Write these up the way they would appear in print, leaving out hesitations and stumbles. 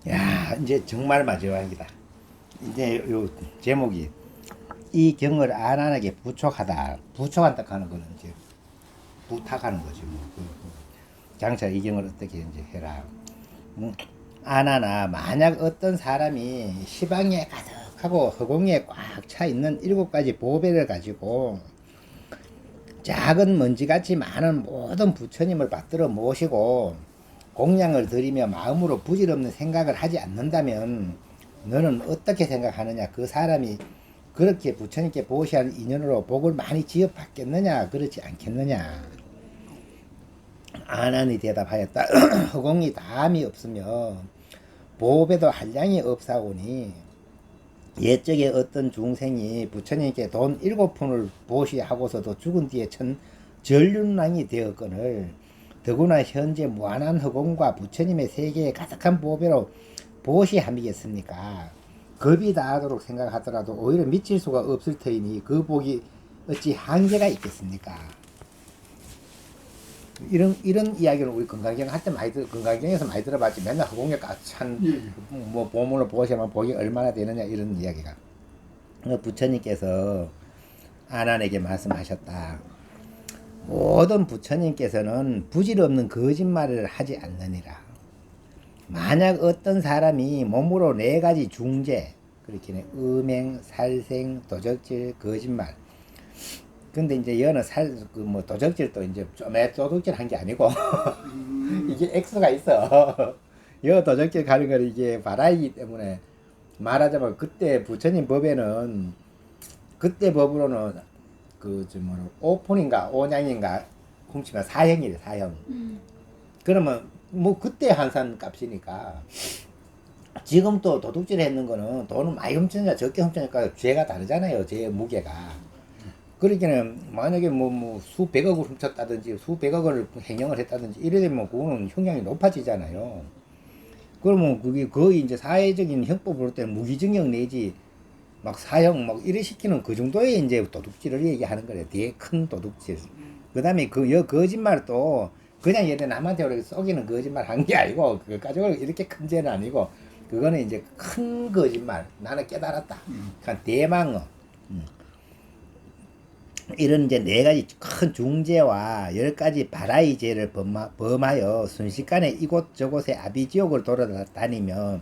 야, 이제 정말 마지막이다. 이제 요 제목이 이 경을 안안하게 부촉하다. 부촉한다 하는 거는 이제 부탁하는 거지. 뭐. 장차 이 경을 어떻게 이제 해라. 안하나 만약 어떤 사람이 시방에 가득하고 허공에 꽉 차 있는 7가지 보배를 가지고 작은 먼지같이 많은 모든 부처님을 받들어 모시고 공양을 드리며 마음으로 부질없는 생각을 하지 않는다면 너는 어떻게 생각하느냐? 그 사람이 그렇게 부처님께 보시한 인연으로 복을 많이 지어받겠느냐? 그렇지 않겠느냐? 아난이 대답하였다. 허공이 다함이 없으며 보배도 한량이 없사오니 옛적에 어떤 중생이 부처님께 돈 7푼을 보시하고서도 죽은 뒤에 전륜랑이 되었거늘 더구나 현재 무한한 허공과 부처님의 세계에 가득한 보배로 보시함이겠습니까? 겁이 다하도록 생각하더라도 오히려 미칠 수가 없을 터이니 그 복이 어찌 한계가 있겠습니까? 이런 이야기를 우리 건강경 할 때 건강경에서 많이 들어봤지. 맨날 허공에 찬 뭐 보물을 보시면 복이 얼마나 되느냐 이런 이야기가. 부처님께서 아난에게 말씀하셨다. 모든 부처님께서는 부질없는 거짓말을 하지 않느니라. 만약 어떤 사람이 몸으로 4가지 중재, 그렇게 음행, 살생, 도적질, 거짓말. 근데 이제 여는 뭐 도적질도 이제 도둑질 한 게 아니고 이게 X가 있어. 여 도적질 가는 건 이게 바라이기 때문에 말하자면 그때 부처님 법에는 그때 법으로는 오폰인가 오냥인가 훔치면 사형이래 사형. 그러면 뭐 그때 한산 값이니까 지금 또 도둑질 했는 거는 돈을 많이 훔치느냐 적게 훔치니까 죄가 다르잖아요. 죄 무게가. 그러기는 만약에 뭐 수백억을 훔쳤다든지 수백억을 횡령을 했다든지 이래 되면 그거는 형량이 높아지잖아요. 그러면 그게 거의 이제 사회적인 형법 볼 때는 무기징역 내지 막 사형 막 이래 시키는 그 정도의 이제 도둑질을 얘기하는 거래. 되게 큰 도둑질. 그 다음에 거짓말도 그냥 얘네 남한테 이렇게 속이는 거짓말 한 게 아니고 그거 가지고 이렇게 큰 죄는 아니고 그거는 이제 큰 거짓말. 나는 깨달았다. 그냥 대망어. 이런 이제 4가지 큰 중죄와 10가지 바라이 죄를 범하여 순식간에 이곳저곳에 아비지옥을 돌아다니며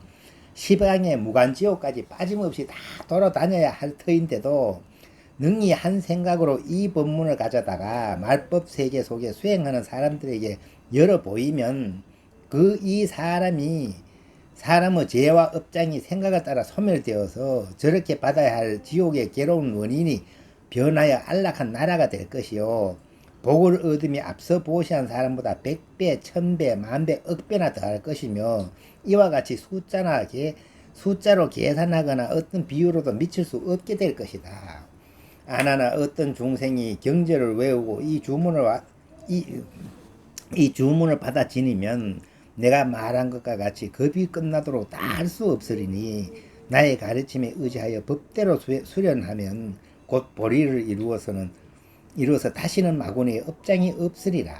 시방의 무간지옥까지 빠짐없이 다 돌아다녀야 할 터인데도 능히 한 생각으로 이 법문을 가져다가 말법 세계 속에 수행하는 사람들에게 열어 보이면 이 사람의 죄와 업장이 생각에 따라 소멸되어서 저렇게 받아야 할 지옥의 괴로운 원인이 변하여 안락한 나라가 될 것이요. 복을 얻음이 앞서 보시한 사람보다 100배, 1000배, 만배, 억배나 더할 것이며 이와 같이 숫자로 계산하거나 어떤 비유로도 미칠 수 없게 될 것이다. 아나나 어떤 중생이 경제를 외우고 이 주문을 받아 지니면 내가 말한 것과 같이 겁이 끝나도록 다 할 수 없으리니 나의 가르침에 의지하여 법대로 수련하면 곧 보리를 이루어서 다시는 마구니에 업장이 없으리라.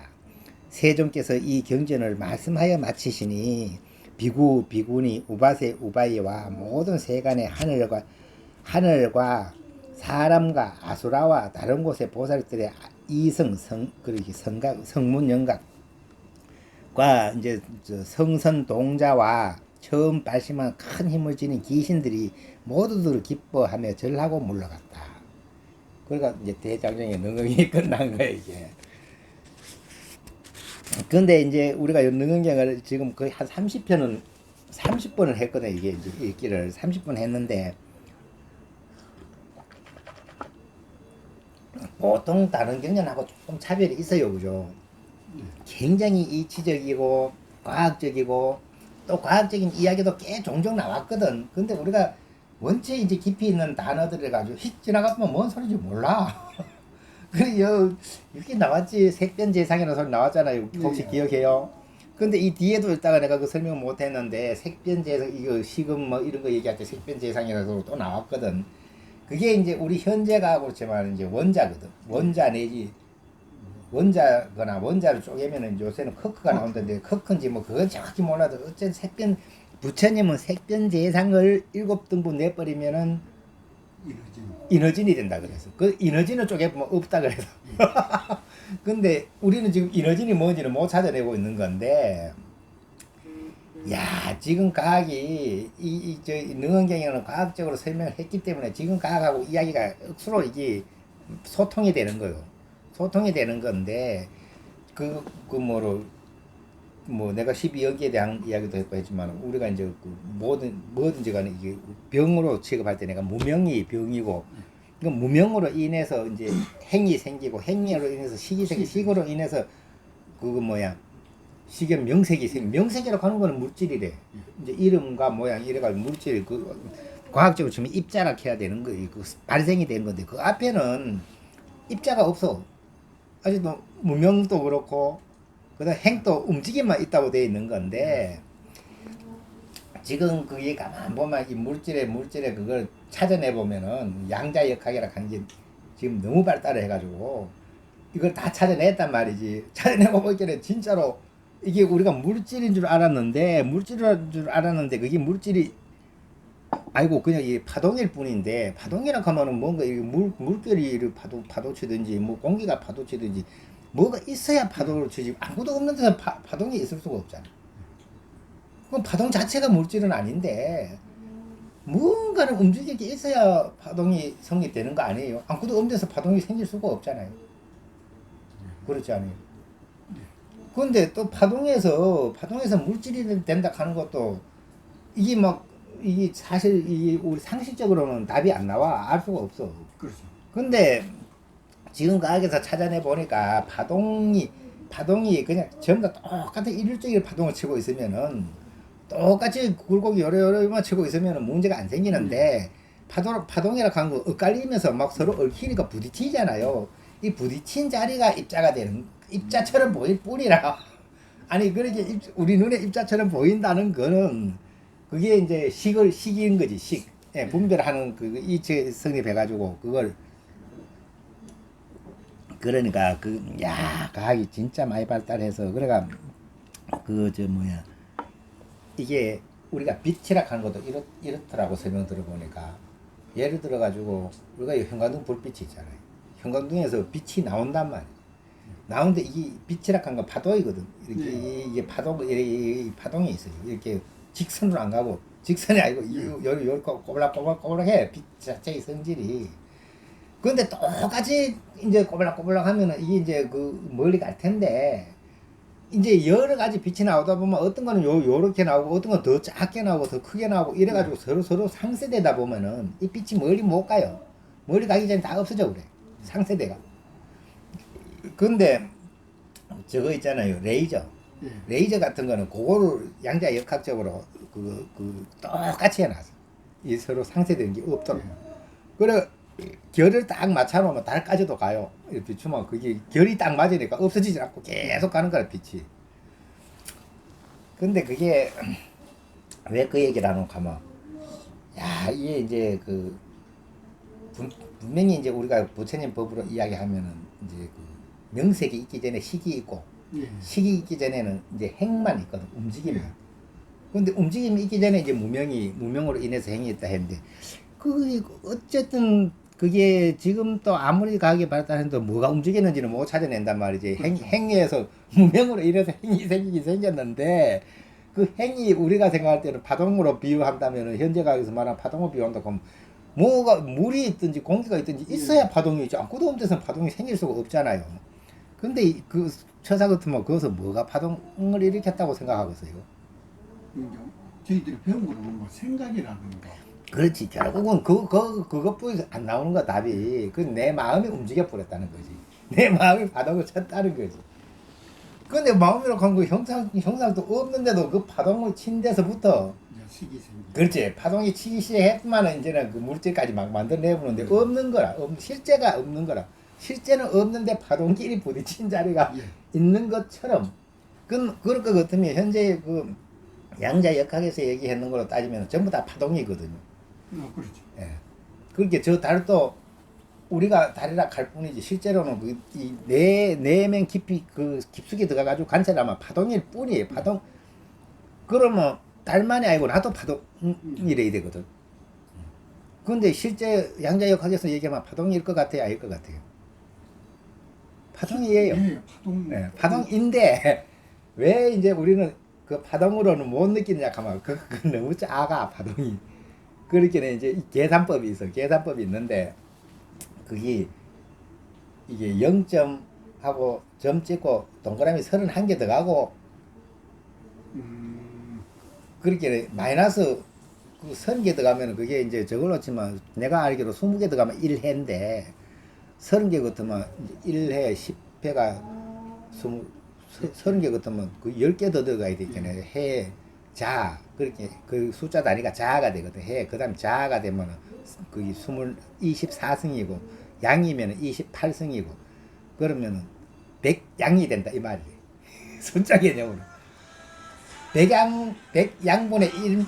세존께서 이 경전을 말씀하여 마치시니 비구니 우바세 우바이와 모든 세간의 하늘과 사람과 아수라와 다른 곳의 보살들의 성문 영각과 이제 성선 동자와 처음 발심한 큰 힘을 지닌 귀신들이 모두들 기뻐하며 절하고 물러갔다. 그러니까 이제 대장정의 능응이 끝난 거예요, 이게. 근데 이제 우리가 능응경을 지금 거의 한 30번을 했거든, 이게 이제 읽기를 30번 했는데, 보통 다른 경전하고 조금 차별이 있어요, 그죠? 굉장히 이치적이고, 과학적이고, 또 과학적인 이야기도 꽤 종종 나왔거든. 근데 우리가 원체 이제 깊이 있는 단어들을 가지고 휙 지나가면 뭔 소리인지 몰라. 이렇게 나왔지. 색변재상이라는 소리 나왔잖아요. 혹시 기억해요? 근데 이 뒤에도 있다가 내가 그 설명을 못 했는데 색변재상, 이거 시금 뭐 이런 거 얘기할 때 색변재상이라서 또 나왔거든. 그게 이제 우리 현재가 그렇지만 이제 원자거든. 원자 내지 원자거나 원자를 쪼개면은 요새는 커크가 나온다는데 커크인지 뭐 그건 정확히 몰라도 어쨌든 부처님은 색변재상을 7등분 내버리면은 인허진이 된다 그래서 그 인허진을 쪼개보면 없다 그래서 근데 우리는 지금 인허진이 뭔지를 못 찾아내고 있는 건데 야 지금 과학이 저 능원경에는 과학적으로 설명을 했기 때문에 지금 과학하고 이야기가 억수로 이게 소통이 되는 거예요. 소통이 되는 건데 뭐 내가 12여기에 대한 이야기도 했고 했지만 우리가 이제 그 뭐든지 간에 이게 병으로 취급할 때 내가 무명이 병이고 그 무명으로 인해서 이제 행이 생기고 행위로 인해서 식이 생기고 식으로 인해서 그거 뭐야 식의 명색이라고 하는 거는 물질이래. 이제 이름과 모양 이래가지고 물질 과학적으로 치면 입자라 해야 되는 거예요. 그 발생이 된 건데 그 앞에는 입자가 없어. 아직도 무명도 그렇고 그다음 행도 움직임만 있다고 되어 있는 건데 지금 그게 가만 보면 이 물질의 그걸 찾아내 보면은 양자역학이라 하는 게 지금 너무 발달을 해가지고 이걸 다 찾아냈단 말이지. 찾아내고 보니까 진짜로 이게 우리가 물질인 줄 알았는데 그게 물질이 아이고 그냥 이 파동일 뿐인데 파동이라 하면은 뭔가 이 물결이 파도 치든지 뭐 공기가 파도 치든지 뭐가 있어야 파도를 치지 아무도 없는 데서 파동이 있을 수가 없잖아. 그럼 파동 자체가 물질은 아닌데 뭔가를 움직일 게 있어야 파동이 성립되는 거 아니에요? 아무도 없는 데서 파동이 생길 수가 없잖아요. 그렇지 않아요? 그런데 또 파동에서 물질이 된다 하는 것도 이게 사실 우리 상식적으로는 답이 안 나와. 알 수가 없어. 그렇죠. 근데 지금 과학에서 찾아내 보니까 파동이 그냥 전부 다 똑같은 일률적인 파동을 치고 있으면은 똑같이 굴곡이 요래요래만 치고 있으면은 문제가 안 생기는데 파동이라 하는 거 엇갈리면서 막 서로 얽히니까 부딪히잖아요. 이 부딪힌 자리가 입자가 되는 입자처럼 보일 뿐이라 아니 그렇게 우리 눈에 입자처럼 보인다는 거는 그게 이제 식인 거지 식. 예, 분별하는 그 이체 성립해가지고 그걸 그러니까 과학이 진짜 많이 발달해서 그래가 이게 우리가 빛이라 하는 것도 이렇더라고 설명 들어보니까 예를 들어가지고 우리가 형광등 불빛이 있잖아요. 형광등에서 빛이 나온단 말이에요. 나오는데 이게 빛이라 하는 건 파도이거든. 이렇게 이게 파동이 있어요. 이렇게 직선으로 안 가고 직선이 아니고 요렇게 꼬불락꼬불락해 빛 자체의 성질이. 그런데 똑같이 이제 꼬불락꼬불락 하면은 이게 이제 멀리 갈 텐데 이제 여러 가지 빛이 나오다 보면 어떤 거는 요렇게 나오고 어떤 건 더 작게 나오고 더 크게 나오고 이래가지고 서로 상쇄되다 보면은 이 빛이 멀리 못 가요. 멀리 가기 전에 다 없어져 그래. 상쇄대가. 근데 저거 있잖아요. 레이저 같은 거는 그거를 양자역학적으로 똑같이 해놨어. 이 서로 상쇄되는 게 없도록. 그래 결을 딱 맞춰놓으면 달까지도 가요. 비추면 그게 결이 딱 맞으니까 없어지지 않고 계속 가는 거야 빛이. 근데 그게 왜 그 얘기를 하는가 하면 이게 이제 분명히 이제 우리가 부처님 법으로 이야기하면은 이제 명색이 있기 전에 식이 있고 식이 있기 전에는 이제 행만 있거든. 움직임만. 근데 움직임이 있기 전에 이제 무명으로 인해서 행이 있다 했는데 어쨌든 그게 지금 또 아무리 과학이 발달해도 뭐가 움직이는지는 못 찾아낸단 말이지. 행위에서 무명으로 인해서 행이 생기긴 생겼는데 그 행이 우리가 생각할 때는 파동으로 비유한다면 현재 과학에서 말하는 파동으로 비유한다 그러면 뭐가 물이 있든지 공기가 있든지 있어야 파동이 있지. 아무도 없는 데서 파동이 생길 수가 없잖아요. 근데 그 처사 같으면 거기서 뭐가 파동을 일으켰다고 생각하겠어요? 저희들이 배운 거는 뭔가 생각이라는 거. 그렇지. 결국은 그것뿐이 안 나오는 거 답이. 내 마음이 움직여 버렸다는 거지. 내 마음이 파동을 쳤다는 거지. 근데 마음이라고 한 거 형상도 없는데도 그 파동을 친 데서부터 식이 생기. 그렇지. 파동이 치기 시작했으면 이제는 그 물질까지 막 만들어내보는데 없는 거라. 실제가 없는 거라. 실제는 없는데 파동끼리 부딪힌 자리가 있는 것처럼. 그럴 것 같으면 현재 양자역학에서 얘기했는 걸로 따지면 전부 다 파동이거든요. 그렇죠. 예. 그렇게 저 달도 우리가 달이라 갈 뿐이지 실제로는 내면 깊이 깊숙이 들어가가지고 관찰하면 파동일 뿐이에요. 파동. 그러면 달만이 아니고 나도 파동 이래야 되거든. 근데 실제 양자역학에서 얘기하면 파동일 것 같아요, 아닐 것 같아요? 파동이에요. 예, 파동. 네, 파동인데 왜 이제 우리는 그 파동으로는 못 느끼느냐 하면 그 너무 작아 파동이. 그렇게는 이제 이 계산법이 있어. 계산법이 있는데 그게 이게 0점 하고 점 찍고 동그라미 31개 더가고 그렇게 마이너스 그 30개 들어가면 그게 이제 저걸로 치면 내가 알기로 20개 들어가면 1회인데 30개 같으면 1회 10회가 30개 같으면 그 10개 더 들어가야 되잖아요. 해, 자, 그렇게 그 숫자 단위가 자가 되거든. 해, 그 다음 자가 되면 그게 24승이고 양이면 28승이고 그러면은 100양이 된다 이 말이에요. 숫자 개념으로. 100양분의 1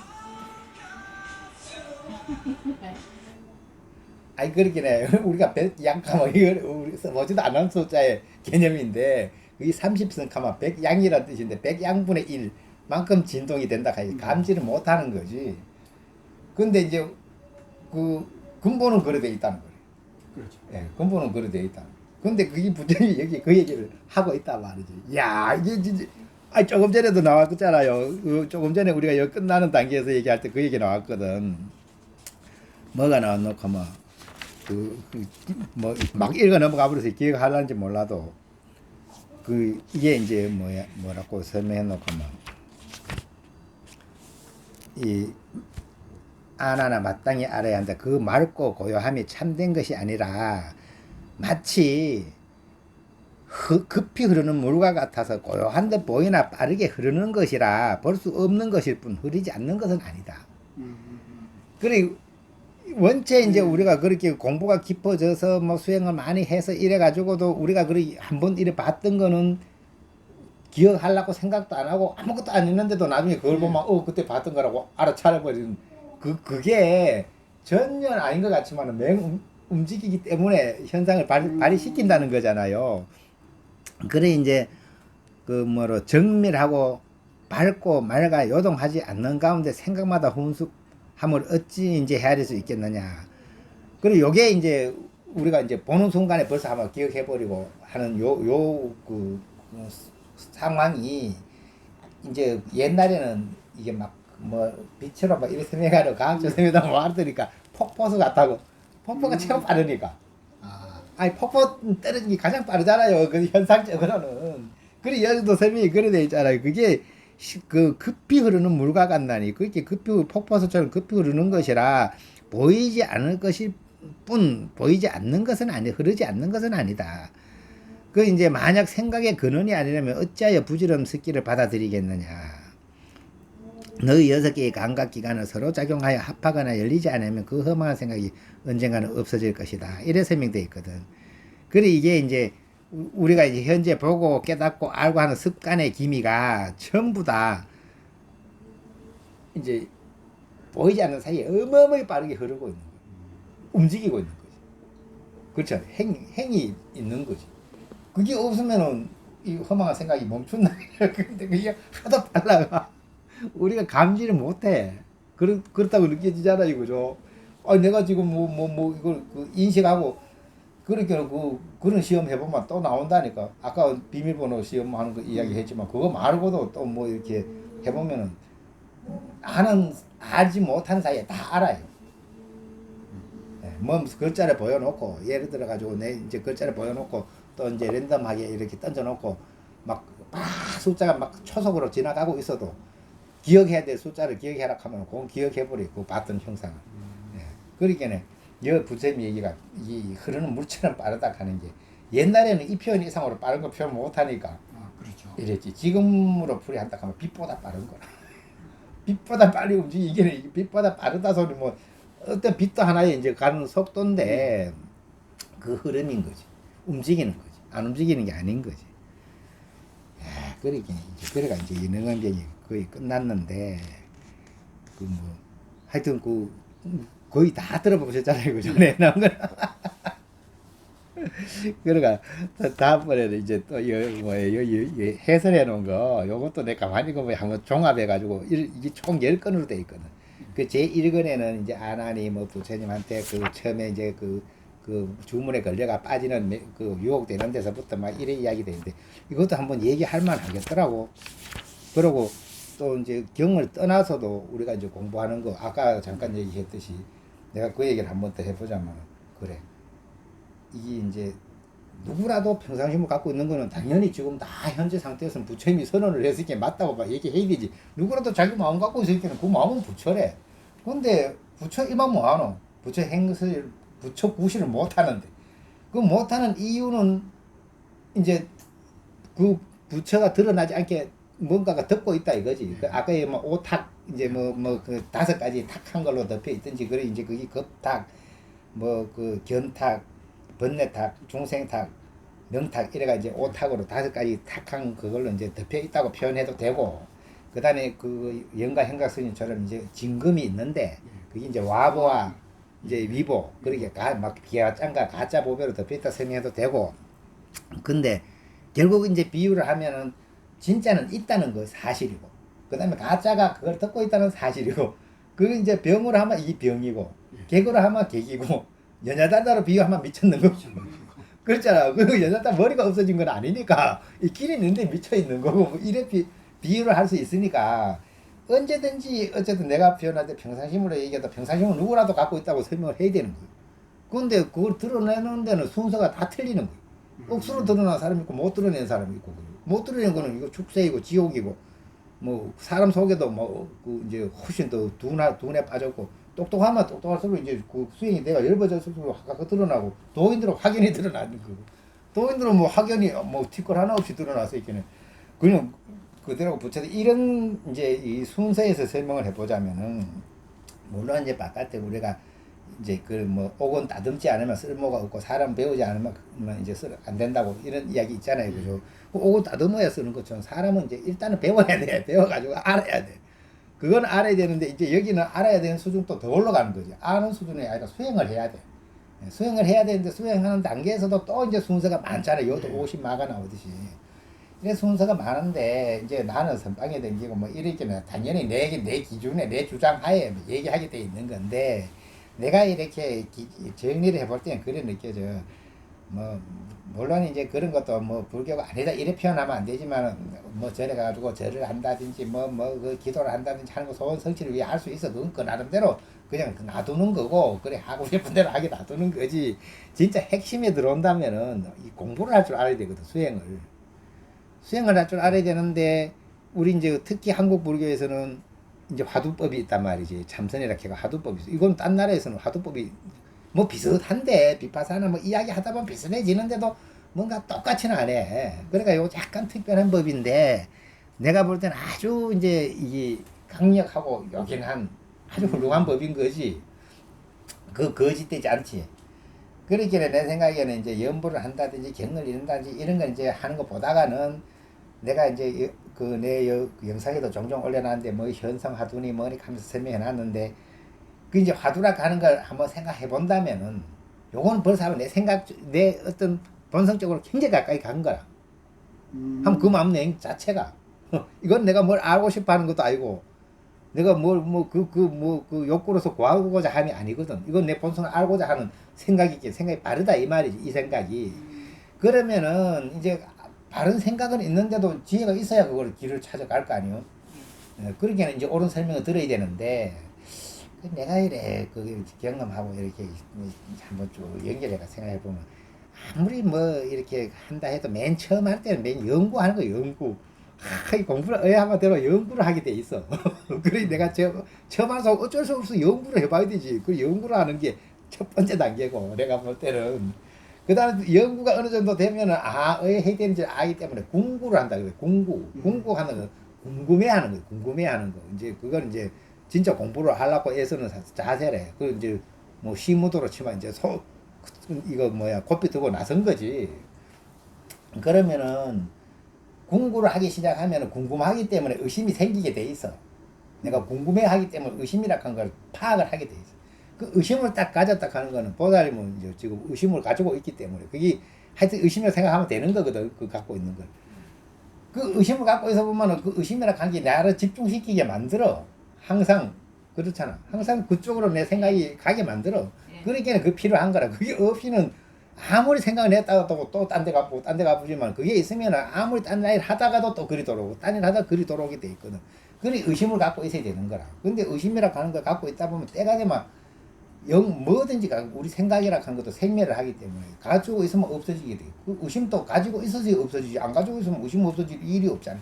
아니 그렇긴 해. 우리가 100양하면 이거 우리 써보지도 않은 숫자의 개념인데 그게 30승 하면 100양이라는 뜻인데 100양분의 1만큼 진동이 된다 하지 감지를 못하는 거지. 근데 이제 그 근본은 그래 돼 있다는 거예요. 그렇죠. 예, 근본은 그래 돼 있다. 근데 그게 부정이 여기 그 얘기를 하고 있다 말이지. 야 이게 진짜 아 조금 전에도 나왔잖아요. 조금 전에 우리가 여기 끝나는 단계에서 얘기할 때 그 얘기 나왔거든. 뭐가 나왔노 하면 막 읽어 넘어가 버려서 기억하려는지 몰라도 그 이게 이제 뭐라고 설명해놓고 하면 이 아나나 마땅히 알아야 한다. 그 맑고 고요함이 참된 것이 아니라 마치 급히 흐르는 물과 같아서 고요한 듯 보이나 빠르게 흐르는 것이라 볼 수 없는 것일 뿐 흐르지 않는 것은 아니다. 그래 원체 이제 우리가 그렇게 공부가 깊어져서 뭐 수행을 많이 해서 이래 가지고도 우리가 그렇게 한번 이래 봤던 거는 기억하려고 생각도 안 하고 아무것도 안 했는데도 나중에 그걸 보면 그때 봤던 거라고 알아차려버리는 그게 전혀 아닌 것 같지만 맹 움직이기 때문에 현상을 발휘시킨다는 거잖아요. 그래 이제 그 뭐로 정밀하고 밝고 맑아 요동하지 않는 가운데 생각마다 훈숙함을 어찌 이제 헤아릴 수 있겠느냐. 그리고 요게 이제 우리가 이제 보는 순간에 벌써 한번 기억해버리고 하는 그 상황이 이제 옛날에는 이게 막 뭐 빛으로 막 이렇게 설명하는 과학적 설명도 뭐 하더니까 폭포수 같다고. 폭포가 최고 빠르니까. 아니 폭포 떨어지기 가장 빠르잖아요. 그 현상적으로는. 그래 여기도 설명이 그래 돼 있잖아요. 그게 그 급히 흐르는 물과 같나니 그렇게 급히 폭포수처럼 급히 흐르는 것이라 보이지 않을 것일 뿐 보이지 않는 것은 아니 흐르지 않는 것은 아니다. 그 이제 만약 생각의 근원이 아니라면 어찌하여 부지런 습기를 받아들이겠느냐. 너희 6개의 감각기관을 서로 작용하여 합하거나 열리지 않으면 그 험한 생각이 언젠가는 없어질 것이다. 이래 설명되어 있거든. 그래 이게 이제 우리가 이제 현재 보고 깨닫고 알고 하는 습관의 기미가 전부 다 이제 보이지 않는 사이에 어마어마하게 빠르게 흐르고 있는 거예요. 움직이고 있는 거지. 그렇죠. 행이 있는 거지. 그게 없으면은 이 험한 생각이 멈춘다. 근데 그게 하도 빨라가. 우리가 감지를 못해. 그렇다고 느껴지잖아요, 그죠? 내가 지금 이걸 인식하고, 그렇게 그런 시험 해보면 또 나온다니까. 아까 비밀번호 시험 하는 거 이야기 했지만, 그거 말고도 또 뭐 이렇게 해보면은, 알지 못하는 사이에 다 알아요. 뭐 글자를 보여놓고, 예를 들어가지고, 이제 글자를 보여놓고, 또 이제 랜덤하게 이렇게 던져놓고, 막 숫자가 막 초속으로 지나가고 있어도, 기억해야 될 숫자를 기억해라 하면 그건 기억해버리고 봤던 형상을. 그러니까 여 부처님 얘기가 이 흐르는 물처럼 빠르다 하는 게 옛날에는 이 표현 이상으로 빠른 거 표현 못하니까 그렇죠. 이랬지. 지금으로 풀이한다 하면 빛보다 빠른 거라. 빛보다 빨리 움직이기는 빛보다 빠르다 소리 뭐 어떤 빛도 하나에 이제 가는 속도인데 그 흐름인 거지. 움직이는 거지. 안 움직이는 게 아닌 거지. 그러니까 이제 그래가 이제 이 능언경이 거의 끝났는데 그 뭐 하여튼 그 거의 다 들어보셨잖아요, 그 전에 나온 거. 그러니까 다음번에는 이제 또 해설해 놓은 거 요것도 내가 가만히 보면 한번 종합해 가지고 이게 총 10건으로 돼 있거든. 그 제 1건에는 이제 아나니 뭐 부처님한테 그 처음에 이제 그 주문에 걸려가 빠지는 그 유혹되는 데서부터 막 이래 이야기 되는데 이것도 한번 얘기할 만 하겠더라고. 그러고 또 이제 경을 떠나서도 우리가 이제 공부하는 거 아까 잠깐 얘기했듯이 내가 그 얘기를 한번 더 해보자면 그래. 이게 이제 누구라도 평상심을 갖고 있는 거는 당연히 지금 다 현재 상태에서는 부처님이 선언을 했을 게 맞다고 막 얘기해야 되지. 누구라도 자기 마음 갖고 있을 때는 그 마음은 부처래. 근데 부처 이만 뭐하노? 부처 행설, 부처 구실을 못하는데. 그 못하는 이유는 이제 그 부처가 드러나지 않게 뭔가가 덮고 있다 이거지. 그 아까 뭐 오탁 이제 그 5가지 탁한 걸로 덮여 있든지 그래 이제 그게 겁탁 뭐 그 견탁 번뇌탁, 중생탁, 명탁 이래가 이제 오탁으로 5가지 탁한 그걸로 이제 덮여 있다고 표현해도 되고 그 다음에 그 영가 현각 스님처럼 이제 진금이 있는데 그게 이제 와보와 이제 위보 그렇게 막 비아짠가 가짜 보배로 덮여 있다 설명해도 되고 근데 결국 이제 비유를 하면은 진짜는 있다는 거 사실이고 그 다음에 가짜가 그걸 덮고 있다는 사실이고 그 이제 병으로 하면 이 병이고 개그로 하면 개기고 연야단다로 비유하면 미쳤는 거 그렇잖아. 그 연야단 머리가 없어진 건 아니니까 이 길이 있는데 미쳐 있는 거고 뭐 이래 비유를 할 수 있으니까 언제든지 어쨌든 내가 표현할 때 평상심으로 얘기해도 평상심은 누구라도 갖고 있다고 설명을 해야 되는 거예요. 근데 그걸 드러내는 데는 순서가 다 틀리는 거예요. 억수로 드러난 사람이 있고 못 드러낸 사람이 있고 못 드러낸 거는 이거 축생이고 지옥이고 뭐 사람 속에도 뭐그 이제 훨씬 더 둔에 빠졌고 똑똑하면 똑똑할수록 이제 그 수행이 내가 열버졌을수록 확 드러나고 도인들은 확연히 드러나는 거고 도인들은 뭐 확연히 뭐 티끌 하나 없이 드러나서 있기는 그냥 그대로 붙여서 이런 이제 이 순서에서 설명을 해보자면은 물론 이제 바깥에 우리가 이제 그 뭐 옥은 다듬지 않으면 쓸모가 없고 사람 배우지 않으면 이제 안 된다고 이런 이야기 있잖아요, 그죠? 옥은 다듬어야 쓰는 것처럼 사람은 이제 일단은 배워야 돼, 배워가지고 알아야 돼. 그건 알아야 되는데 이제 여기는 알아야 되는 수준도 더 올라가는 거지. 아는 수준이 아니라 수행을 해야 돼. 수행을 해야 되는데 수행하는 단계에서도 또 이제 순서가 많잖아요. 요도 50마가 나오듯이. 이래 순서가 많은데 이제 나는 선방에 댕기고 뭐 이렇게는 당연히 내 기준에 내 주장하에 얘기하게 돼 있는 건데 내가 이렇게 정리를 해볼 때는 그래 느껴져. 뭐 물론 이제 그런 것도 뭐 불교가 아니다 이래 표현하면 안 되지만 뭐 절에 가지고 절을 한다든지 그 기도를 한다든지 하는 거 소원 성취를 위해 할 수 있어. 그건 그 나름대로 그냥 놔두는 거고 그래 하고 싶은 대로 하게 놔두는 거지. 진짜 핵심에 들어온다면은 이 공부를 할 줄 알아야 되거든. 수행을 할 줄 알아야 되는데 우리 이제 특히 한국 불교에서는 이제 화두법이 있단 말이지. 참선이라 해가 화두법이 있어. 이건 딴 나라에서는 화두법이 뭐 비슷한데 비파사나 뭐 이야기 하다 보면 비슷해지는데도 뭔가 똑같이는 안 해. 그러니까 이거 약간 특별한 법인데 내가 볼 때는 아주 이제 이게 강력하고 요긴한 아주 훌륭한 법인 거지. 그 거짓되지 않지. 그렇기 내 생각에는 이제 연부를 한다든지 경을 이룬다든지 이런 거 이제 하는 거 보다가는 내가 이제 그 내 영상에도 종종 올려놨는데 뭐 현성 화두니 뭐니 하면서 설명해 놨는데 그 이제 화두라 하는 걸 한번 생각해 본다면은 요거는 벌써 내 어떤 본성적으로 굉장히 가까이 간 거라. 한번 그 마음 내용 자체가 이건 내가 뭘 알고 싶어 하는 것도 아니고 내가 그 욕구로서 구하고자 함이 아니거든. 이건 내 본성을 알고자 하는 생각이 바르다 이 말이지. 이 생각이. 그러면은 이제 바른 생각은 있는데도 지혜가 있어야 그걸 길을 찾아갈 거 아니요. 그러기에는 이제 옳은 설명을 들어야 되는데 내가 이래 그 경험하고 이렇게 한번 쭉 연결해가 생각해 보면 아무리 뭐 이렇게 한다 해도 맨 처음 할 때는 맨 연구하는 거 연구. 이 공부를 의하마대로 연구를 하게 돼 있어. 그래 내가 처음 와서 어쩔 수 없어 연구를 해봐야 되지. 그 연구를 하는 게 첫 번째 단계고 내가 볼 때는 그 다음에 연구가 어느 정도 되면은 해야 되는지 알기 때문에 공부를 한다 그래. 공부하는 거 궁금해하는 거 궁금해하는 거 이제 그건 이제 진짜 공부를 하려고 애쓰는 자세래. 그 이제 뭐 시무도로 치면 이제 이거 고삐 들고 나선 거지. 그러면은 공부를 하기 시작하면 궁금하기 때문에 의심이 생기게 돼 있어. 내가 궁금해하기 때문에 의심이라는 걸 파악을 하게 돼 있어. 그 의심을 딱 가졌다 하는 거는 보살님은 이제 지금 의심을 가지고 있기 때문에 그게 하여튼 의심을 생각하면 되는 거거든. 그 갖고 있는 걸. 그 의심을 갖고 있어 보면은 그 의심이라 하는 게 나를 집중시키게 만들어. 항상 그렇잖아. 항상 그쪽으로 내 생각이 가게 만들어. 그러니까 그 필요한 거라. 그게 없이는 아무리 생각을 했다가도 또 딴 데 가보고 딴 데 가보지만 그게 있으면 아무리 딴 일 하다가도 또 그리 돌아오고 딴 일 하다가 그리 돌아오게 돼 있거든. 그래 의심을 갖고 있어야 되는 거라. 근데 의심이라 하는 걸 갖고 있다 보면 때가 되면 뭐든지 우리 생각이라 하는 것도 생멸을 하기 때문에 가지고 있으면 없어지게 돼. 그 의심도 가지고 있어서 없어지지. 안 가지고 있으면 의심 없어질 일이 없잖아.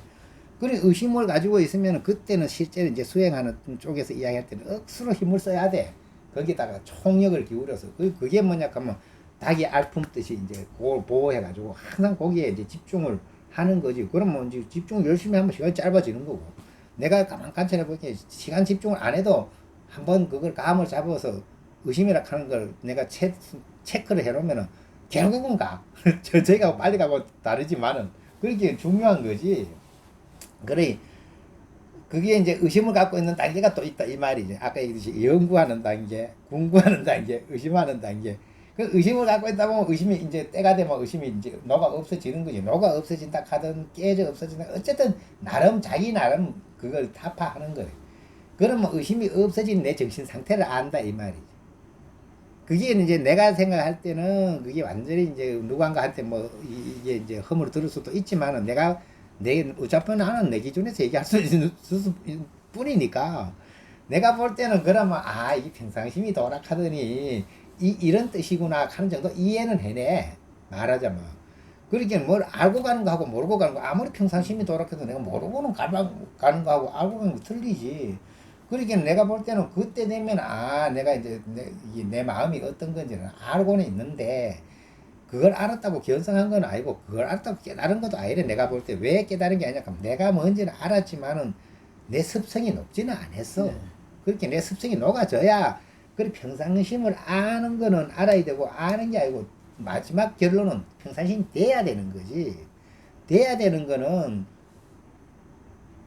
그래 의심을 가지고 있으면 그때는 실제로 이제 수행하는 쪽에서 이야기할 때는 억수로 힘을 써야 돼. 거기다가 총력을 기울여서 그게 뭐냐 하면 닭이 알 품듯이 이제 그걸 보호해가지고 항상 거기에 이제 집중을 하는 거지. 그러면 이제 집중 열심히 하면 시간이 짧아지는 거고. 내가 가만 관찰해 볼게 시간 집중을 안 해도 한번 그걸 감을 잡아서 의심이라 하는 걸 내가 체크를 해놓으면은 결국은 가. 저희가 빨리 가고 다르지만은 그게 중요한 거지. 그래. 그게 이제 의심을 갖고 있는 단계가 또 있다 이 말이지. 아까 얘기했듯이 연구하는 단계, 공부하는 단계, 의심하는 단계. 그 의심을 갖고 있다 보면 의심이 이제 때가 되면 의심이 이제 너가 없어지는 거지. 너가 없어진다 하든 깨져 없어진다. 어쨌든 나름 자기 나름 그걸 타파하는 거예요. 그러면 의심이 없어진 내 정신 상태를 안다 이 말이지. 그게 이제 내가 생각할 때는 그게 완전히 이제 누군가한테 뭐 이게 이제 허물을 들을 수도 있지만은 내가 어차피 나는 내 기준에서 얘기할 수 있을 뿐이니까 내가 볼 때는 그러면 아 이게 평상심이 도락하더니 이런 뜻이구나 하는 정도 이해는 해내 말하자면. 그러니까 뭘 알고 가는 거하고 모르고 가는 거 아무리 평상심이 도락해도 내가 모르고는 가는 거하고 알고 가는 거 틀리지. 그러니까 내가 볼 때는 그때 되면 아 내가 이제 내 마음이 어떤 건지는 알고는 있는데 그걸 알았다고 견성한 건 아니고 그걸 알았다고 깨달은 것도 아니래. 내가 볼 때 왜 깨달은 게 아니냐 하면 내가 뭔지는 알았지만은 내 습성이 높지는 않았어. 네. 그렇게 내 습성이 녹아져야 그래 평상심을 아는 거는 알아야 되고 아는 게 아니고 마지막 결론은 평상심이 돼야 되는 거지. 돼야 되는 거는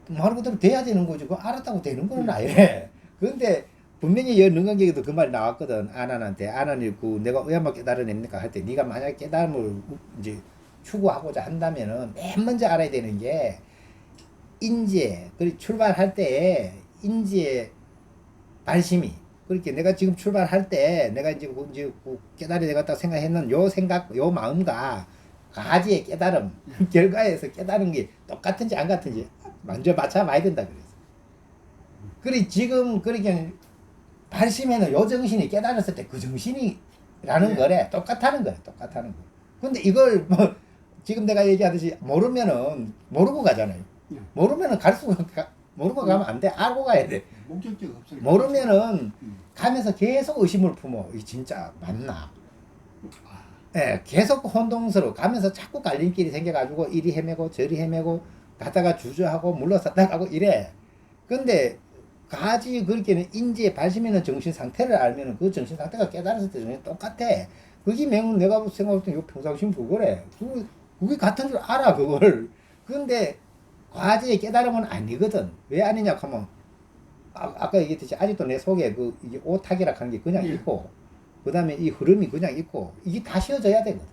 말 그대로 돼야 되는 거지. 그거 알았다고 되는 건 아니래. 그런데 분명히 여 능강경에도 그 말이 나왔거든. 아난한테. 아난이 그 내가 왜만 깨달아냅니까? 할 때 네가 만약 깨달음을 이제 추구하고자 한다면은 맨 먼저 알아야 되는 게 인지에 그리고 출발할 때 인지의 발심이 그렇게 내가 지금 출발할 때 내가 이제 그 깨달아야 되겠다 생각했는 요 생각 요 마음과 가지의 깨달음 결과에서 깨달은 게 똑같은지 안 같은지 먼저 맞춰봐야 된다 그래서. 그래 지금 그렇게 발심에는 요 정신이 깨달았을 때 그 정신이라는 거래. 똑같다는 거래. 똑같다는 거. 근데 이걸 뭐 지금 내가 얘기하듯이 모르면은 모르고 가잖아요. 예. 모르면은 모르고 가면 안 돼. 알고 가야 돼. 목적지가 없어요. 모르면은 가면서 계속 의심을 품어. 이 진짜 맞나? 예, 계속 혼동스러워. 가면서 자꾸 갈림길이 생겨가지고 이리 헤매고 저리 헤매고 가다가 주저하고 물러섰다 가고 이래. 근데 가지 그렇게는 인지의 발심있는 정신 상태를 알면은 그 정신 상태가 깨달았을 때 정신 똑같아. 그게 내가 생각할 때 요 평상심 그거래. 그게 같은 줄 알아 그걸. 근데 과지의 깨달음은 아니거든. 왜 아니냐 하면 아까 얘기했듯이 아직도 내 속에 그 이게 오탁이라 하는 게 그냥 있고 그 다음에 이 흐름이 그냥 있고 이게 다 씌워져야 되거든.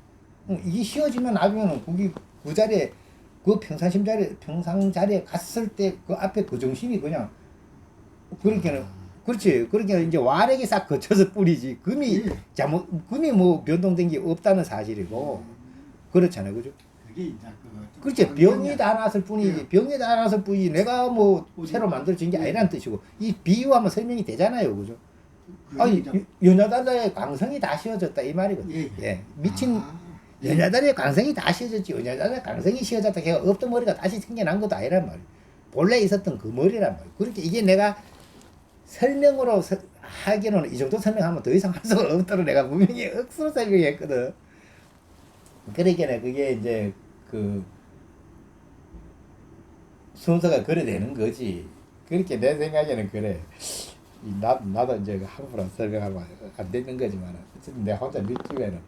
이게 씌워지면 나중에는 그게 그 자리에 그 평상 자리에 갔을 때 그 앞에 그 정신이 그냥 그렇게는 그렇지. 그렇게 이제 와력이 싹 거쳐서 뿌리지. 금이 뭐 변동된 게 없다는 사실이고 그렇잖아요, 그죠? 그게 이제 그렇지. 병이 다 났을 뿐이지. 병이 다 났을 뿐이지. 내가 뭐 새로 만들어진 게 아니라는 뜻이고 이 비유하면 설명이 되잖아요, 그죠? 아니 연야단의 광성이 다 씌워졌다 이 말이거든. 예. 미친 연야단의 광성이 다 씌워졌지. 연야단의 광성이 씌워졌다. 걔가 없던 머리가 다시 생겨난 것도 아니란 말이야. 본래 있었던 그 머리란 말이야. 그렇게 이게 내가 설명으로 하기로는 이 정도 설명하면 더 이상 할 수가 없도록 내가 분명히 억수로 설명했거든. 그러니까 그게 이제 그 순서가 그래 되는 거지. 그렇게 내 생각에는 그래. 나도 이제 함부로 설명하면 안 되는 거지만 어쨌든 내가 혼자 느끼면은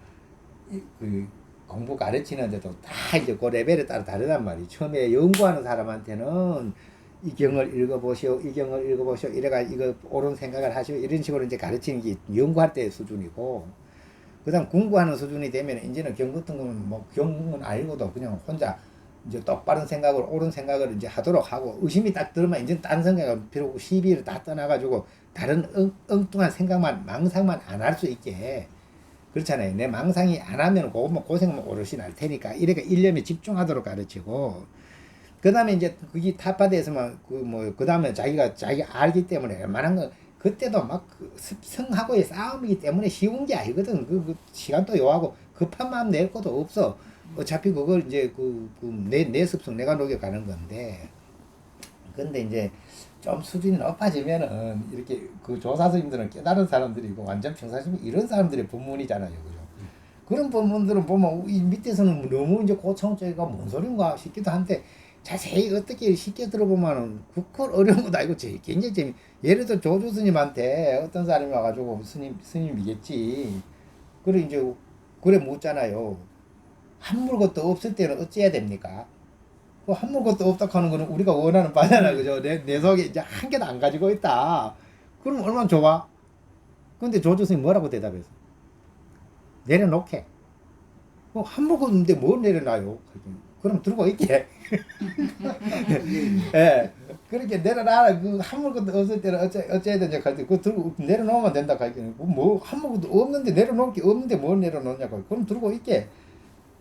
그 공부 가르치는데도 다 이제 그 레벨에 따라 다르단 말이지. 처음에 연구하는 사람한테는 이 경을 읽어보시오, 이 경을 읽어보시오, 이래가 이거 옳은 생각을 하시오, 이런 식으로 이제 가르치는 게 연구할 때의 수준이고, 그다음 공부하는 수준이 되면 이제는 경 같은 거는 뭐 경은 아니고도 그냥 혼자 이제 똑바른 생각을 옳은 생각을 이제 하도록 하고, 의심이 딱 들으면 이제 딴 생각은 필요 없고 시비를 다 떠나가지고 다른 엉뚱한 생각만 망상만 안 할 수 있게. 그렇잖아요. 내 망상이 안 하면 그것만 고생만 오롯이 날 테니까 이렇게 일념에 집중하도록 가르치고, 그 다음에 이제 그게 타파돼서만 그 다음에 자기 알기 때문에 웬만한 거 그때도 막그 습성하고의 싸움이기 때문에 쉬운 게 아니거든. 그 시간도 요하고 급한 마음 낼 것도 없어. 어차피 그걸 이제 내 습성 내가 녹여가는 건데. 근데 이제 좀 수준이 높아지면은 이렇게 그 조사 스님들은 깨달은 사람들이고 완전 평사심 이런 사람들의 법문이잖아요. 그죠? 그런 법문들은 보면 이 밑에서는 너무 이제 고청적이가 뭔 소린가 싶기도 한데, 자세히 어떻게 쉽게 들어보면은 그걸 어려운 것도 아니고 굉장히 예를 들어 조조 스님한테 어떤 사람이 와가지고 스님이겠지. 그래 이제 그래 묻잖아요. 한물 것도 없을 때는 어찌해야 됩니까? 그 한물 것도 없다 하는 거는 우리가 원하는 바잖아. 그죠? 내 속에 이제 한 개도 안 가지고 있다. 그럼 얼마나 좋아? 근데 조조 스님 뭐라고 대답했어? 내려놓게. 한물 것도 없는데 뭘 내려놔요? 그럼 들고 있게. 예. 그렇게 내려놔라. 그 한물 것도 없을 때는 어째야 되냐. 그 들고 내려놓으면 된다. 뭐 한물 것도 없는데 내려놓을 게 없는데 뭘 내려놓냐고. 그럼 들고 있게.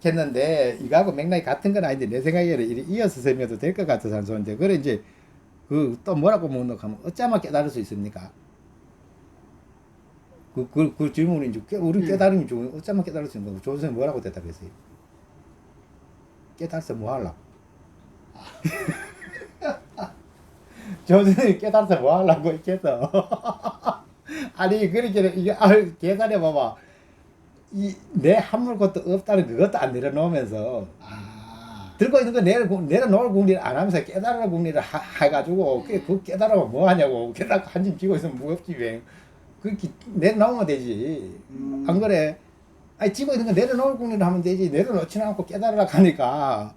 했는데 이거하고 맥락이 같은 건 아닌데 내 생각에는 이어서 설명도 될 것 같아서 하는데, 그래 이제 그 또 뭐라고 묻는 하면 어쩌면 깨달을 수 있습니까? 그 질문이 이제 우리 깨달음이 좋은 어쩌면 깨달을 수 있는 거고, 조선생님 뭐라고 대답했어요? 깨달아서 뭐 하려고? 조선생님 깨달아서 뭐 하려고 했겠어? 아니 그렇게 이게 계산해 봐봐. 내 한물 것도 없다는 그것도 안 내려놓으면서 들고 있는 거 내려놓을 궁리를 안 하면서 깨달으라 궁리를 해가지고 그 깨달으면 뭐 하냐고. 깨달고 한짐 쥐고 있으면 무겁지 왜. 그렇게 내려놓으면 되지. 안 그래? 아니 쥐고 있는 거 내려놓을 궁리를 하면 되지. 내려놓지는 않고 깨달으라 하니까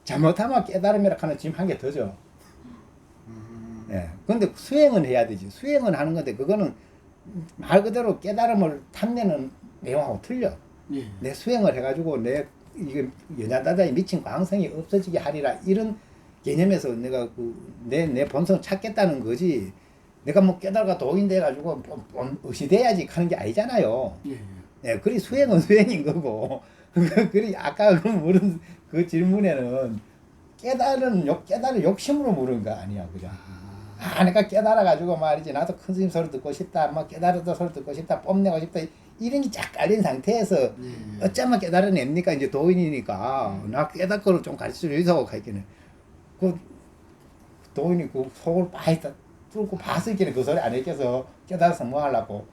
잘못하면 깨달음이라 하는 짐 한 개 더죠. 예. 근데 수행은 해야 되지. 수행은 하는 건데 그거는 말 그대로 깨달음을 탐내는 내용하고 틀려. 예. 내 수행을 해가지고 이게 연야다다에 미친 광성이 없어지게 하리라 이런 개념에서 내가 내 본성 찾겠다는 거지. 내가 뭐 깨달아 도인 돼가지고 의시돼야지 하는 게 아니잖아요. 예. 예, 그리 수행은 수행인 거고. 그리 아까 물은 그 질문에는 깨달을 욕심으로 물은 거 아니야, 그죠? 내가 깨달아가지고 말이지, 나도 큰 스님 소리 듣고 싶다, 뭐 깨달았다 소리 듣고 싶다, 뽐내고 싶다, 이런 게 쫙 깔린 상태에서 어쩌면 깨달아냅니까? 이제 도인이니까. 나 깨닫고를 좀 가르쳐 주이소, 가르치는. 그 도인이 그 속을 많이 뚫고 봐서 있기는 그 소리 안 했겠어. 깨달아서 뭐 하려고.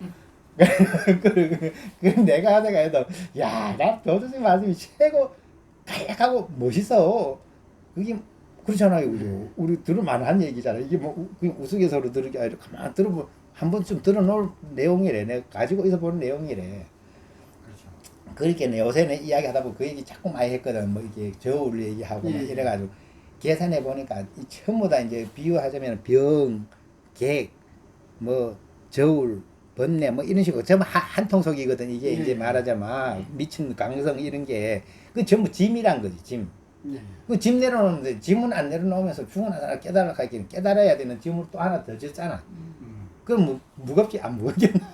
그 내가 하다가 해도, 야, 나 도저히 말씀이 최고 간략하고 멋있어. 그게 그렇잖아요, 그죠? 우리 들을만한 얘기잖아. 이게 뭐 그냥 우스갯소리로 들을 게 아니라 가만 들어보 한 번쯤 들어놓을 내용이래. 내가 가지고 있어 보는 내용이래. 그렇죠. 그렇게 요새는 이야기하다 보면 그 얘기 자꾸 많이 했거든. 뭐 이게 저울 얘기하고 막 이래가지고 계산해 보니까 전부 다 이제 비유하자면 병, 객, 뭐 저울, 번뇌 뭐 이런 식으로 전부 한 통속이거든. 이게 이제 말하자면 미친 강성 이런 게 그 전부 짐이란 거지, 짐. 그 짐 내려놓는데 짐은 안 내려놓으면서 죽어난 사람 깨달아가기는 깨달아야 되는 짐을 또 하나 더 졌잖아. 그럼 뭐 무겁지 안 무겁겠나?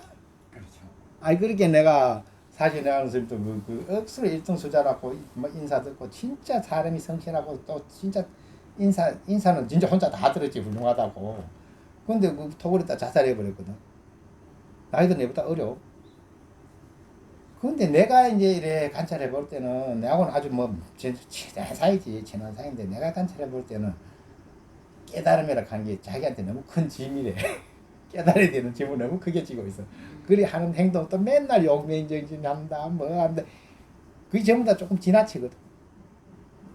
그렇죠. 아니 그렇게 내가 사실 내가 선생님도 억수로 1등 수자라고 뭐 인사 듣고 진짜 사람이 성실하고 또 진짜 인사는 진짜 혼자 다 들었지 훌륭하다고. 근데 그 토벌했다 자살해 버렸거든. 나이도 내보다 어려. 근데 내가 이제 이래 관찰해 볼 때는 내하고는 아주 뭐 친한 사이지, 친한 사이인데 내가 관찰해 볼 때는 깨달음이라 하는 게 자기한테 너무 큰 짐이래. 깨달아야 되는 짐을 너무 크게 지고 있어. 그리 하는 행동도 맨날 용맹정진 한다, 뭐 한다. 그게 전부 다 조금 지나치거든.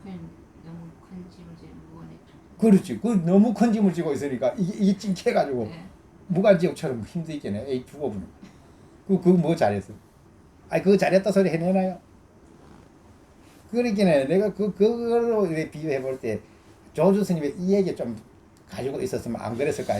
너무 큰 짐을 지는 무거네. 그렇지. 그 너무 큰 짐을 지고 있으니까 이게 찡해가지고 네. 무관지옥처럼 힘들겠네. 에이 죽어보는. 그거 뭐 잘했어? 아니 그거 잘했다 소리 해내나요? 그러니까 내가 그걸로 비교해 볼 때 조주 스님의 이 얘기 좀 가지고 있었으면 안 그랬을까.